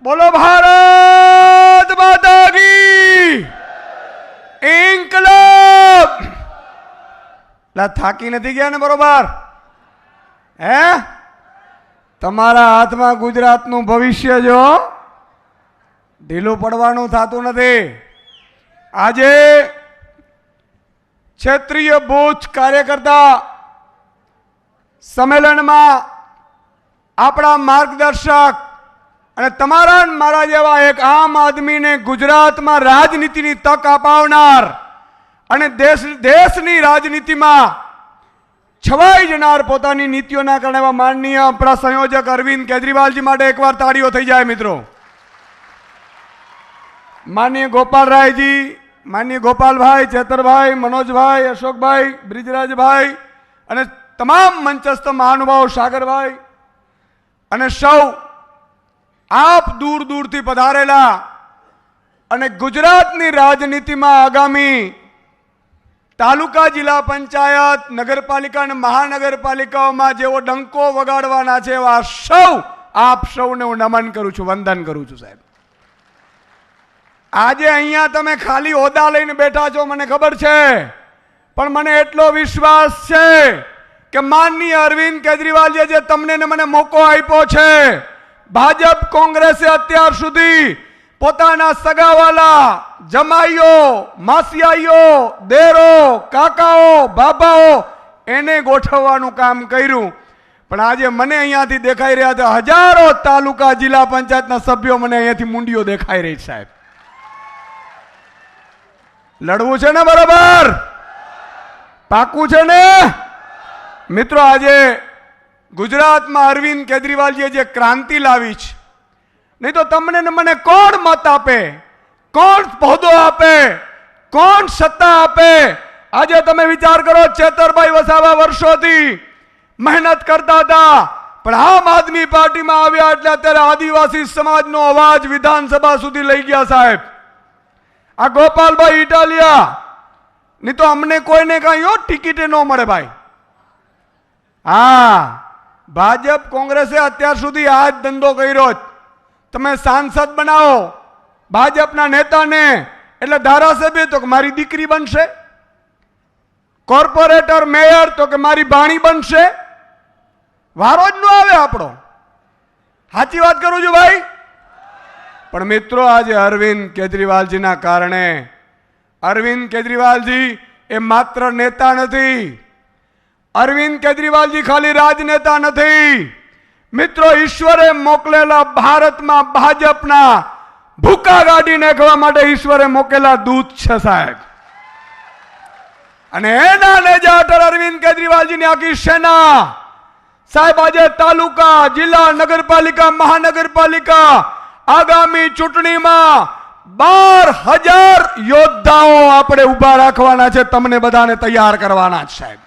बोलो भारत माता की इंकलाब। થાકી નથી ગયા ને બરોબર? હે તમારા હાથમાં ગુજરાતનું ભવિષ્ય જો ઢીલું પડવાનું થતું નથી. આજે ક્ષેત્રીય બૂથ કાર્યકર્તા સંમેલનમાં આપણા માર્ગદર્શક અને તમારા મારા જેવા એક આમ આદમીને ગુજરાતમાં રાજનીતિની તક અપાવનાર અને દેશની રાજનીતિમાં છવાઈ જનાર પોતાની નીતિઓના કારણે એવા માનનીય આપણા સંયોજક અરવિંદ કેજરીવાલજી માટે એકવાર તાળીઓ થઈ જાય મિત્રો. માનનીય ગોપાલરાયજી, માનનીય ગોપાલભાઈ, ચેતરભાઈ, મનોજભાઈ, અશોકભાઈ, બ્રિજરાજભાઈ અને તમામ મંચસ્થ મહાનુભાવો, સાગરભાઈ અને સૌ આપ દૂર દૂરથી પધારેલા અને ગુજરાતની રાજનીતિમાં આગામી તાલુકા, જિલ્લા પંચાયત, નગરપાલિકા અને મહાનગરપાલિકાઓમાં જેવો ડંકો વગાડવાના છે એવા સૌ આપ સૌને હું નમન કરું છું, વંદન કરું છું સાહેબ. આજે અહીંયા તમે ખાલી હોદ્દા લઈને બેઠા છો મને ખબર છે, પણ મને એટલો વિશ્વાસ છે કે માનનીય અરવિંદ કેજરીવાલજીએ જે તમને ને મને મોકો આપ્યો છે, ભાજપ કોંગ્રેસે અત્યાર સુધી પોતાના સગાવાલા, જમાઈઓ, માસિયાઈઓ, દેરો, કાકાઓ, બાબાઓ એને ગોઠવવાનું કામ કર્યું. પણ આજે મને અહીંયાથી દેખાઈ રહ્યા છે હજારો તાલુકા, જિલ્લા પંચાયતના સભ્યો મને અહીંયાથી મુંડીઓ દેખાઈ રહી સાહેબ. લડવું છે ને બરાબર? પાકું છે ને મિત્રો? આજે ગુજરાતમાં અરવિંદ કેજરીવાલજીએ જે ક્રાંતિ લાવી છે, નહીં તો તમને ને મને કોણ મત આપે, કોણ હોદ્દો આપે, કોણ સત્તા આપે? આજે તમે વિચાર કરો, ચેતરભાઈ વસાવા વર્ષોથી મહેનત કરતા હતા, પણ આમ આદમી પાર્ટીમાં આવ્યા એટલે અત્યારે આદિવાસી સમાજનો અવાજ વિધાનસભા સુધી લઈ ગયા સાહેબ. આ ગોપાલભાઈ ઇટાલિયા નહીં તો અમને કોઈને કઈ ટિકિટ ન મળે ભાઈ. હા, ભાજપ કોંગ્રેસે અત્યાર સુધી આ જ ધંધો કર્યો. તમે સાંસદ બનાવો ભાજપના નેતાને એટલે ધારાસભ્ય તો કે મારી દીકરી બનશે, કોર્પોરેટર, મેયર તો કે મારી ભાણી બનશે. વારો જ ન આવે આપણો. સાચી વાત કરું છું ભાઈ. પણ મિત્રો આજે અરવિંદ કેજરીવાલજીના કારણે, અરવિંદ કેજરીવાલજી એ માત્ર નેતા નથી, અરવિંદ કેજરીવાલજી ખાલી રાજનેતા નથી મિત્રો, ઈશ્વરે મોકલેલા ભારતમાં ભાજપના ભૂકા ગાડી નાખવા માટે ઈશ્વરે મોકલેલા દૂત છે સાહેબ. અને એના નેજા હેઠળ અરવિંદ કેજરીવાલજીની આખી સેના સાહેબ આજે તાલુકા, જિલ્લા, નગરપાલિકા, મહાનગરપાલિકા આગામી ચૂંટણીમાં 12,000 યોદ્ધાઓ આપણે ઉભા રાખવાના છે, તમને બધાને તૈયાર કરવાના છે સાહેબ.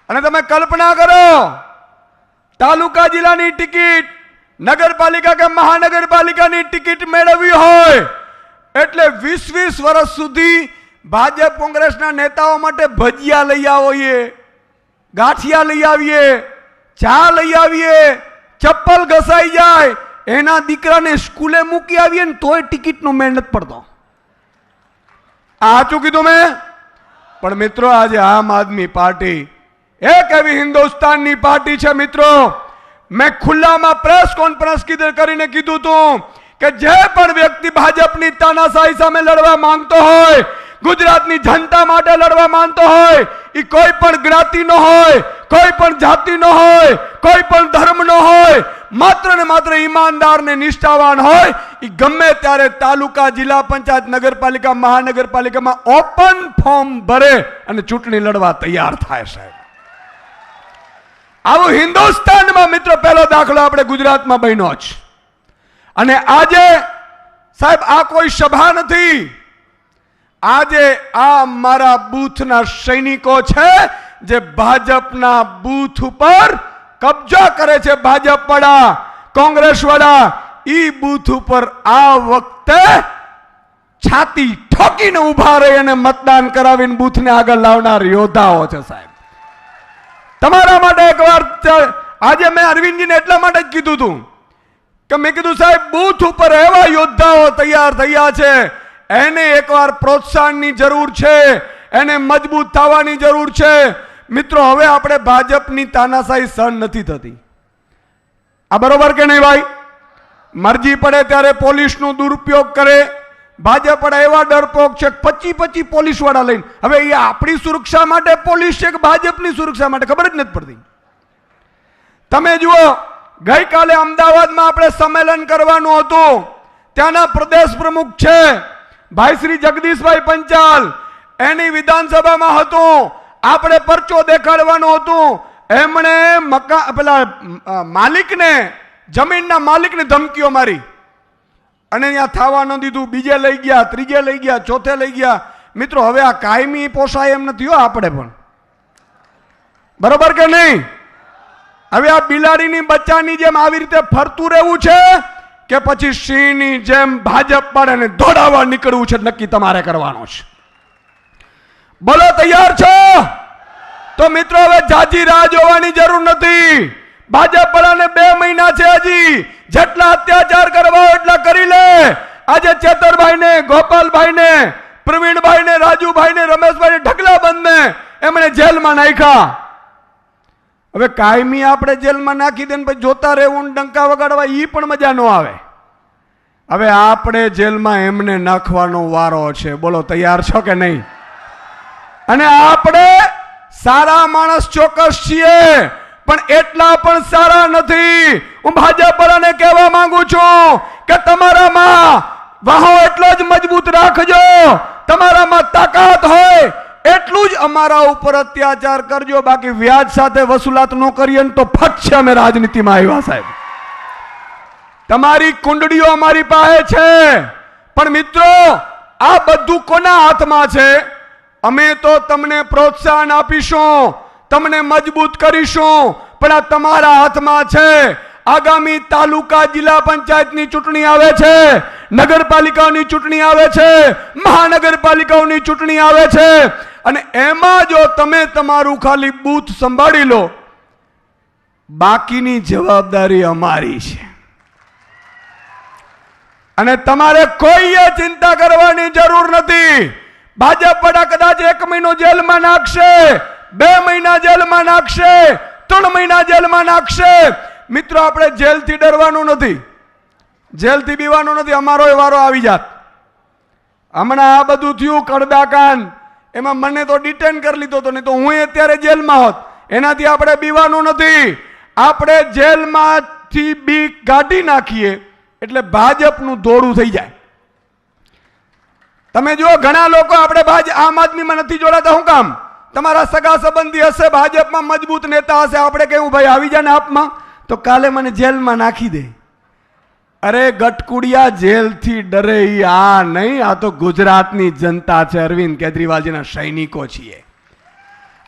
અને તમે કલ્પના કરો, તાલુકા, જિલ્લાની ટિકિટ, નગરપાલિકા કે મહાનગરપાલિકાની ટિકિટ મેળવવી હોય એટલે 20-20 વર્ષ સુધી ભાજપ કોંગ્રેસના નેતાઓ માટે ભજીયા લઈ આવીએ, ગાંઠિયા લઈ આવીએ, ચા લઈ આવીએ, ચપ્પલ ઘસાઈ જાય, એના દીકરાને સ્કૂલે મૂકી આવીએ ને તોય ટિકિટનો મેળ નથી પડતો. આ સાચું કીધું મેં? પણ મિત્રો આજે આમ આદમી પાર્ટી એક એવી હિન્દુસ્તાનની પાર્ટી છે મિત્રો, મેં ખુલ્લામાં પ્રેસ કોન્ફરન્સ કરીને કીધું હતું કે જે પણ વ્યક્તિ ભાજપની તાનાશાહી સામે લડવા માંગતો હોય, ગુજરાતની જનતા માટે લડવા માંગતો હોય, એ કોઈ પણ જ્ઞાતિનો હોય, કોઈ પણ જાતિનો હોય, કોઈ પણ ધર્મનો હોય, માત્ર ને માત્ર ઈમાનદાર ને નિષ્ઠાવાન હોય, એ ગમે ત્યારે તાલુકા, જિલ્લા પંચાયત, નગરપાલિકા, મહાનગરપાલિકામાં ઓપન ફોર્મ ભરે અને ચૂંટણી લડવા તૈયાર થાય સાહેબ. આવું હિન્દુસ્તાનમાં મિત્રો પહેલો દાખલો આપણે ગુજરાતમાં બન્યો છે. અને આજે સાહેબ આ કોઈ સભા નથી, આજે આ મારા બૂથના સૈનિકો છે જે ભાજપના બૂથ ઉપર કબજા કરે છે. ભાજપ વાળા, કોંગ્રેસ વાળા ઈ બૂથ ઉપર આ વખતે છાતી ઠોકીને ઉભા રહી અને મતદાન કરાવીને બૂથને આગળ લાવનાર યોદ્ધાઓ છે સાહેબ. તમારા માટે એક વાર આજે મેં અરવિંદજીને એટલા માટે જ કીધું હતું કે મેં કીધું સાહેબ બૂથ ઉપર એવા યોદ્ધાઓ તૈયાર થયા છે, એને એકવાર પ્રોત્સાહનની જરૂર છે, એને મજબૂત થવાની જરૂર છે. મિત્રો હવે આપણે ભાજપની તાનાશાહી સહન નથી થતી. આ બરોબર કે નહીં ભાઈ? મરજી પડે ત્યારે પોલીસનો દુરુપયોગ કરે. ભાજપ વાળા એવા ડરપોક છે 25 પોલીસ વાળા લઈને. હવે એ આપણી સુરક્ષા માટે પોલીસ છે કે ભાજપની સુરક્ષા માટે ખબર જ નથી પડતી. તમે જુઓ ગઈકાલે અમદાવાદમાં આપણે સંમેલન કરવાનું હતું. ત્યાંના પ્રદેશ પ્રમુખ છે ભાઈ શ્રી જગદીશભાઈ પંચાલ, એની વિધાનસભામાં હતું. આપણે પરચો દેખાડવાનો હતું. એમણે માલિકને, જમીનના માલિકને ધમકીઓ મારી અને ત્યાં થવા ન દીધું. બીજે લઈ ગયા, ત્રીજે લઈ ગયા, ચોથે લઈ ગયા. મિત્રો હવે આ કાયમી પોસાય એમ નથી હો આપણે પણ. બરોબર કે નહીં? હવે આ બિલાડીની બચ્ચાની જેમ આવી રીતે ફરતું રહેવું છે કે પછી સિંહની જેમ ભાજપ પાડે દોડાવવા નીકળવું છે? નક્કી તમારે કરવાનું છે. બોલો તૈયાર છો? તો મિત્રો હવે જાજી રાહ જોવાની જરૂર નથી. ભાજપ વાળાને 2 મહિના છે હજી. જેટલા અત્યાચાર કરવા એટલા કરી લે. આજે ચેતરભાઈ ને, ગોપાલભાઈ ને, પ્રવીણભાઈ ને, રાજુભાઈ ને, રમેશભાઈ ને, ઢગલાબંધ ને એમણે જેલમાં નાખ્યા. હવે કાયમી આપણે જેલમાં નાખી દે પછી જોતા રહેવું, ડંકા વગાડવા, ઈ પણ મજા ન આવે. હવે આપણે જેલમાં એમને નાખવાનો વારો છે. બોલો તૈયાર છો કે નહીં? અને આપણે સારા માણસ ચોક્કસ છીએ, પણ એટલા પણ સારા નથી. હું ભાજપ વાળાને કહેવા માંગુ છું કે તમારામાં વાહો એટલો જ મજબૂત રાખજો, તમારામાં તાકાત હોય એટલું જ અમારા ઉપર અત્યાચાર કરજો. બાકી વ્યાજ સાથે વસૂલાત ન કરીએ તો ફટ છે અમે રાજનીતિમાં આવ્યા સાહેબ. તમારી કુંડળીઓ અમારી પાસે છે, પણ મિત્રો આ બધું કોના હાથમાં છે? અમે તો તમને પ્રોત્સાહન આપીશું, તમને મજબૂત કરીશું, પણ આ તમારા હાથમાં છે. આગામી તાલુકા જિલ્લા પંચાયતની ચૂંટણી આવે છે, નગરપાલિકાઓની ચૂંટણી આવે છે, મહાનગરપાલિકાઓની ચૂંટણી આવે છે, અને એમાં જો તમે તમારું ખાલી બૂથ સંભાળી લો, બાકીની જવાબદારી અમારી છે. અને તમારે કોઈએ ચિંતા કરવાની જરૂર નથી. ભાજપ વાળા કદાચ 1 મહિનો જેલમાં નાખશે, 2 મહિના જેલમાં નાખશે, 3 મહિના જેલમાં નાખશે. મિત્રો આપણે જેલથી ડરવાનું નથી, જેલથી બીવાનું નથી. અમારો વારો આવી જાત. હમણાં આ બધું થયું કડદાકાંડ, એમાં મને તો ડિટેન કરી લીધો હતો, નહીં તો હું અત્યારે જેલમાં હોત. એનાથી આપણે બીવાનું નથી. આપણે જેલમાંથી બીક કાઢી નાખીએ એટલે ભાજપનું દોડું થઈ જાય. તમે જુઓ ઘણા લોકો આપણે આમ આદમીમાં નથી જોડાતા. શું કામ? તમારા સગા સંબંધી હશે, ભાજપમાં મજબૂત નેતા હશે. આપણે કેવું ભાઈ આવી જાય ને આપમાં, તો કાલે મને જેલમાં નાખી દે. અરે ગટકુડિયા જેલથી ડરે ઈ આ નહીં, આ તો ગુજરાતની જનતા છે, અરવિંદ કેજરીવાલજીના સૈનિકો છીએ.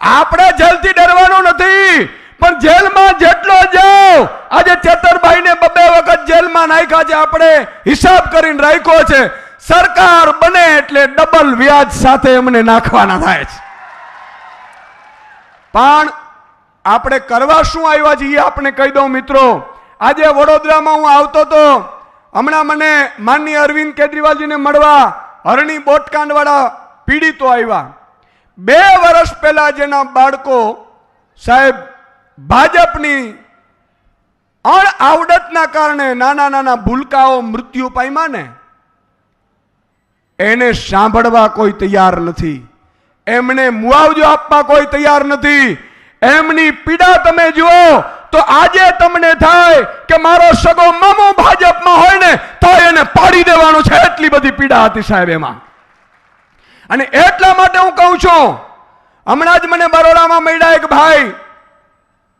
આપણે જેલથી ડરવાનું નથી, પણ જેલમાં જેટલો જાઓ. આજે ચેતરભાઈ ને 2 વખત જેલમાં નાખ્યા છે. આપણે હિસાબ કરીને રાખ્યો છે. સરકાર બને એટલે ડબલ વ્યાજ સાથે એમને નાખવાના થાય છે. પણ આપણે કરવા શું આવ્યા છીએ આપણે કહી દઉં મિત્રો. આજે વડોદરામાં હું આવતો હતો, હમણાં મને માનનીય અરવિંદ કેજરીવાલજીને મળવા હરણી બોટકાંડ વાળા પીડિતો આવ્યા. 2 વર્ષ પહેલા જેના બાળકો સાહેબ ભાજપની અણઆવડતના કારણે નાના નાના ભૂલકાઓ મૃત્યુ પામ્યા ને, એને સાંભળવા કોઈ તૈયાર નથી, એમને મુઆવજો આપવા કોઈ તૈયાર નથી. એમની પીડા તમે જુઓ તો આજે તમને થાય કે મારો સગો મામો ભાજપમાં હોય ને તો એને પાડી દેવાનું છે. એટલી બધી પીડા હતી સાહેબ એમાં. અને એટલા માટે હું કહું છું, હમણાં જ મને બરોડામાં મળ્યા એક ભાઈ,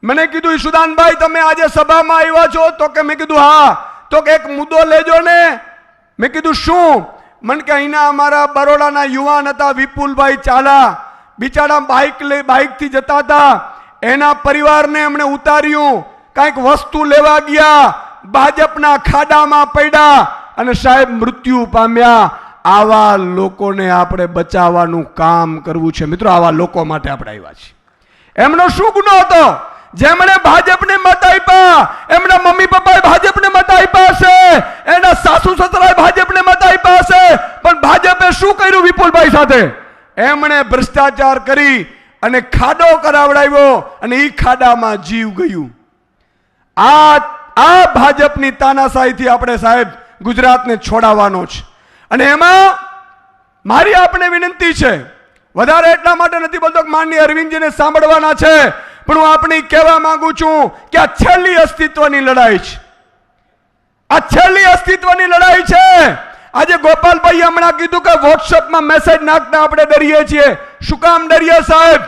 મને કીધું ઈશુદાનભાઈ તમે આજે સભામાં આવ્યા છો? તો કે મેં કીધું હા. તો કે એક મુદ્દો લેજો ને. મેં કીધું શું? મને કે અહીંના અમારા બરોડાના યુવાન હતા વિપુલભાઈ ચાલા, બિચારા બાઇકથી જતા હતા. એના પરિવારને એમણે ઉતાર્યું, કંઈક વસ્તુ લેવા ગયા, ભાજપના ખાડામાં પડ્યા અને સાહેબ મૃત્યુ પામ્યા. આવા લોકોને આપણે બચાવવાનું કામ કરવું છે મિત્રો. આવા લોકો માટે આપણે આવ્યા છીએ. એમનો શું ગુનો હતો? જેમણે ભાજપને મત આપ્યા, એમના મમ્મી પપ્પાએ ભાજપને મત આપ્યા સાથે એમણે ભ્રષ્ટાચાર કરી અને ખાડો કરાવડાવ્યો અને એ ખાડામાં જીવ ગયું. આ ભાજપની તાનાશાહીથી આપણે સાહેબ ગુજરાતને છોડાવવાનો છે. અને એમાં મારી આપને વિનંતી છે, વધારે એટલા માટે નથી બોલતો કે માનનીય અરવિંદજીને સાંભળવાના છે, પણ હું આપણે કહેવા માંગુ છું કે આ છેલ્લી અસ્તિત્વની લડાઈ છે. આ છેલ્લી અસ્તિત્વની લડાઈ છે. આજે ગોપાલભાઈ હમણાં કીધું કે વોટ્સએપમાં મેસેજ નાખતા આપણે ડરીએ છીએ. શું કામ ડરીએ સાહેબ?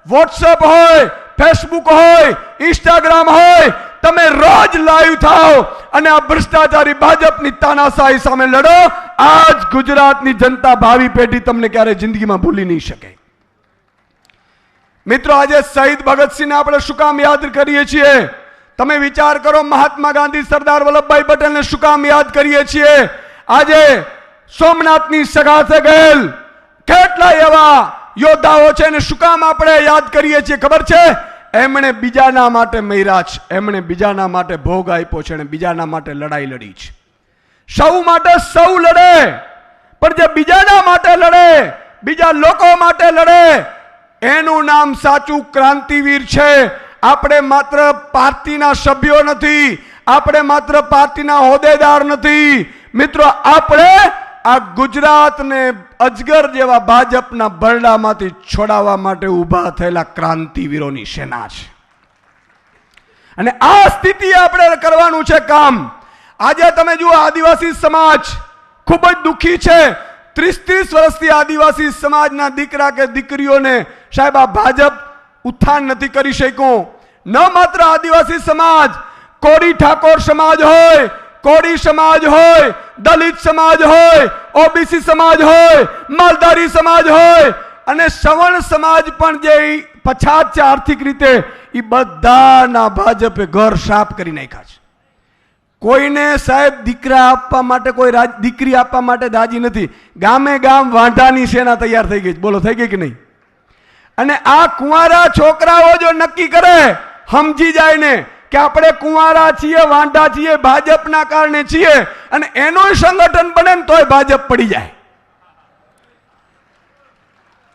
વોટ્સએપ હોય, ફેસબુક હોય, ઇન્સ્ટાગ્રામ હોય, તમે રોજ લાઈવ થાઓ અને આ ભ્રષ્ટાચારી ભાજપની તાનાશાહી સામે લડો. આજ ગુજરાતની જનતા, ભાવિ પેઢી તમને ક્યારે જિંદગીમાં ભૂલી નહીં શકે. મિત્રો, આજે શહીદ ભગતસિંહને આપણે શું કામ યાદ કરીએ છીએ? તમે વિચાર કરો, મહાત્મા ગાંધી, સરદાર વલ્લભભાઈ પટેલને શું કામ યાદ કરીએ છીએ? આજે સોમનાથની સગાથે ગયેલ કેટલા એવા યોદ્ધાઓ છે અને શું કામ આપણે યાદ કરીએ છીએ ખબર છે? એમણે બીજાના માટે મર્યા છે, એમણે બીજાના માટે ભોગ આપ્યો છે અને બીજાના માટે લડાઈ લડી છે. સૌ માટે સૌ લડે, પણ જે બીજાના માટે લડે, બીજા લોકો માટે લડે, એનું નામ સાચું ક્રાંતિવીર છે. આપણે માત્ર પાર્ટીના સભ્યો નથી, આપણે માત્ર પાર્ટીના હોદ્દેદાર નથી. મિત્રો, આપણે આ ગુજરાતને અજગર જેવા ભાજપના બરડામાંથી છોડાવવા માટે ઊભા થયેલા ક્રાંતિવીરોની સેના છે. અને આ સ્થિતિ આપણે કરવાનું છે કામ. આજે તમે જુઓ, આદિવાસી સમાજ ખૂબ જ દુઃખી છે. 30 વર્ષથી આદિવાસી સમાજના દીકરા કે દીકરીઓને સાહેબ આ ભાજપ ઉત્થાન નથી કરી શક્યું. ન માત્ર આદિવાસી સમાજ, કોળી ઠાકોર સમાજ હોય, કોળી સમાજ હોય, દલિત સમાજ હોય, ઓબીસી સમાજ હોય, માલધારી સમાજ હોય અને સવર્ણ સમાજ પણ જે પછાત છે આર્થિક રીતે, એ બધાના ભાજપે ઘર સાફ કરી નાખ્યા છે. કોઈને સાહેબ દીકરા આપવા માટે, કોઈ દીકરી આપવા માટે રાજી નથી. ગામે ગામ વાંઢાની સેના તૈયાર થઈ ગઈ. બોલો, થઈ ગઈ કે નહીં? અને આ કુંવારા છોકરાઓ જો નક્કી કરે, સમજી જાય ને કે આપણે કુંવારા છીએ, વાંઢા છીએ, ભાજપના કારણે છીએ, અને એનું સંગઠન બને ને તોય ભાજપ પડી જાય.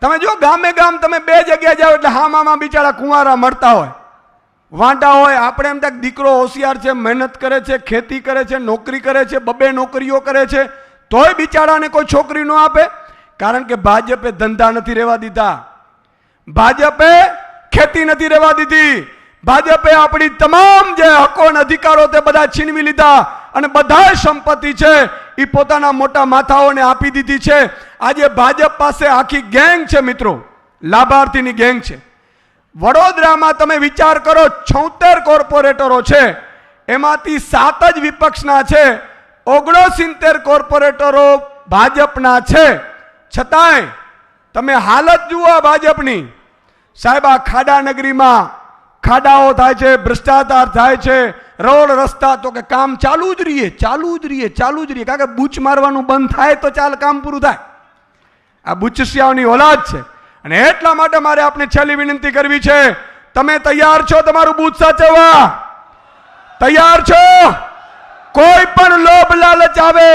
તમે જો ગામે ગામ તમે બે જગ્યાએ જાઓ એટલે હામામાં બિચારા કુંવારા મળતા હોય, વાંઢા હોય. આપણે એમ થાય દીકરો હોશિયાર છે, મહેનત કરે છે, ખેતી કરે છે, નોકરી કરે છે, 2 નોકરીઓ કરે છે, તોય બિચારાને કોઈ છોકરી ન આપે. કારણ કે ભાજપે ધંધા નથી રહેવા દીધા, ભાજપે ખેતી નથી રહેવા દીધી, ભાજપે આપણી તમામ જે હકો અને અધિકારો તે બધા છીનવી લીધા અને બધા સંપત્તિ છે એ પોતાના મોટા માથાઓને આપી દીધી છે. આજે ભાજપ પાસે આખી ગેંગ છે મિત્રો, લાભાર્થીની ગેંગ છે. વડોદરામાં તમે વિચાર કરો, 76 કોર્પોરેટરો છે, એમાંથી 7 જ વિપક્ષના છે, 69 કોર્પોરેટરો ભાજપના છે. છતાંય તમે હાલત જુઓ ભાજપની. સાહેબ, આ ખાડા નગરીમાં ખાડાઓ થાય છે, ભ્રષ્ટાચાર થાય છે, રોડ રસ્તા તો કે કામ ચાલુ જ રહીએ, ચાલુ જ રહીએ, ચાલુ જ રહીએ. કારણ કે બૂચ મારવાનું બંધ થાય તો ચાલ કામ પૂરું થાય. આ બુચસિયાઓની ઓલાદ છે. અને એટલા માટે મારે આપને છેલ્લી વિનંતી કરવી છે, તમે તૈયાર છો તમારું બૂથ સાચવવા? તૈયાર છો? કોઈ પણ લોભ લાલચ આવે,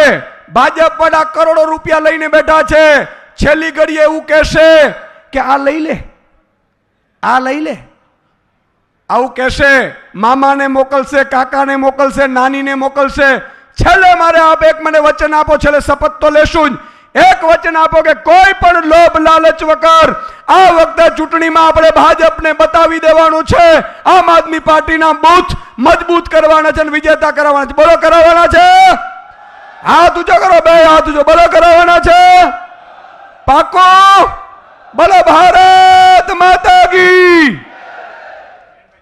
ભાજપ વડા કરોડો રૂપિયા લઈને બેઠા છે, છેલ્લી ઘડીએ એવું કહેશે કે આ લઈ લે, આ લઈ લે, આવું કહેશે. મામાને મોકલશે, કાકાને મોકલશે, નાનીને મોકલશે. છેલ્લે મારે આપ એક મને વચન આપો, છેલ્લે શપથ તો લેશું જ. એક વચન આપો કે કોઈ પણ લોભ લાલચ વગર આ વખતે ચૂંટણીમાં આપણે ભાજપને બતાવી દેવાનું છે. આમ આદમી પાર્ટીના બૂથ મજબૂત કરવાના છે અને વિજેતા કરવાના છે. બોલો, કરાવવાના છે? હાથ ઊંચો કરો, 2 હાથ ઊંચો. બોલો, કરાવવાના છે? પાકો? બોલો, ભારત માતા કી.